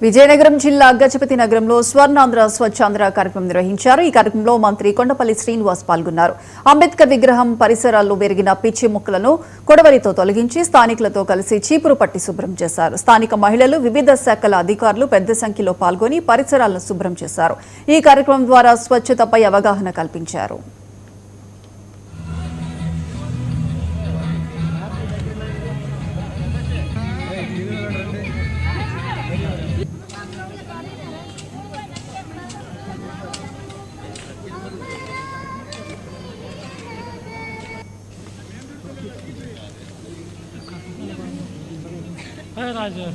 విజయనగరం జిల్లా గజపతి నగరంలో స్వర్ణాంధ్ర స్వచ్ఛాంధ్ర కార్యక్రమం నిర్వహించారు. ఈ కార్యక్రమంలో మంత్రి కొండపల్లి శ్రీనివాస్ పాల్గొన్నారు. అంబేద్కర్ విగ్రహం పరిసరాల్లో పెరిగిన పిచ్చి మొక్కలను కొడవలితో తొలగించి స్థానికులతో కలిసి చీపురు పట్టి శుభ్రం చేశారు. స్థానిక మహిళలు, వివిధ శాఖల అధికారులు పెద్ద సంఖ్యలో పాల్గొని పరిసరాలను శుభ్రం చేశారు. ఈ కార్యక్రమం ద్వారా స్వచ్ఛతపై అవగాహన కల్పించారు. राजा